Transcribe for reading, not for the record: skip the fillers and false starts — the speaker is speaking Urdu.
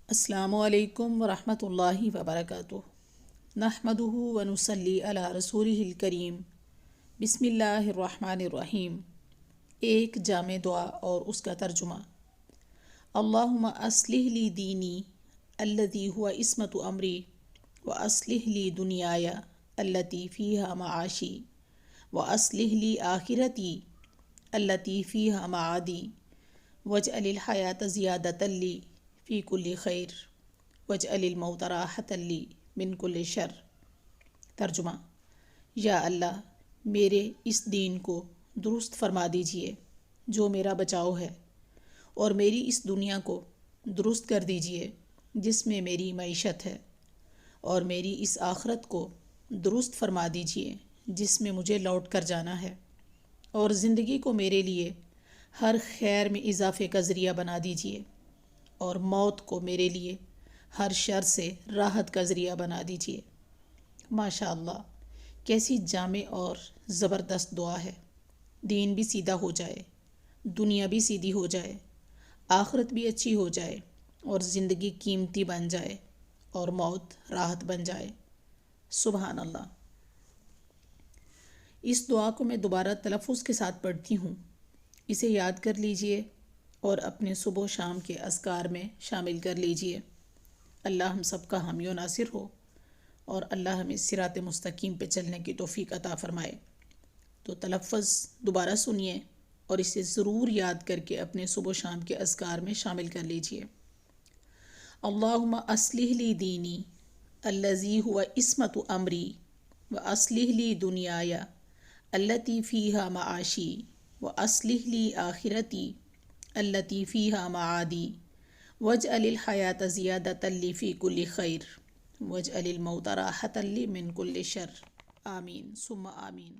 السلام علیکم ورحمۃ اللہ وبرکاتہ۔ نحمدہ ونصلی علی رسولہ الکریم۔ بسم اللہ الرحمن الرحیم۔ ایک جامع دعا اور اس کا ترجمہ۔ اللہم اصلح لی دینی الذی ہوا عصمت امری واصلح لی دنیایا التی فیہا معاشی واصلح لی آخرتی التی فیہا معادی واجعل الحیاۃ زیادۃ لی فی کل خیر واجعل الموت راحۃ لی من کل شر۔ ترجمہ: یا اللہ، میرے اس دین کو درست فرما دیجئے جو میرا بچاؤ ہے، اور میری اس دنیا کو درست کر دیجئے جس میں میری معیشت ہے، اور میری اس آخرت کو درست فرما دیجئے جس میں مجھے لوٹ کر جانا ہے، اور زندگی کو میرے لیے ہر خیر میں اضافے کا ذریعہ بنا دیجئے، اور موت کو میرے لیے ہر شر سے راحت کا ذریعہ بنا دیجئے۔ ماشاء اللہ، کیسی جامع اور زبردست دعا ہے۔ دین بھی سیدھا ہو جائے، دنیا بھی سیدھی ہو جائے، آخرت بھی اچھی ہو جائے، اور زندگی قیمتی بن جائے، اور موت راحت بن جائے۔ سبحان اللہ۔ اس دعا کو میں دوبارہ تلفظ کے ساتھ پڑھتی ہوں، اسے یاد کر لیجئے اور اپنے صبح و شام کے اذکار میں شامل کر لیجئے۔ اللہ ہم سب کا حامی و ناصر ہو، اور اللہ ہمیں صراط مستقیم پہ چلنے کی توفیق عطا فرمائے۔ تو تلفظ دوبارہ سنیے اور اسے ضرور یاد کر کے اپنے صبح و شام کے اذکار میں شامل کر لیجئے۔ اللہم اصلح لی دینی الذی ہوا عصمت امری واصلح لی دنیایا التی فیہا معاشی واصلح لی آخرتی التی فیہا معادی واجعل الحیاۃ زیادۃ لی فی کل خیر واجعل الموت راحۃ لی من کل شر۔ آمین ثم آمین۔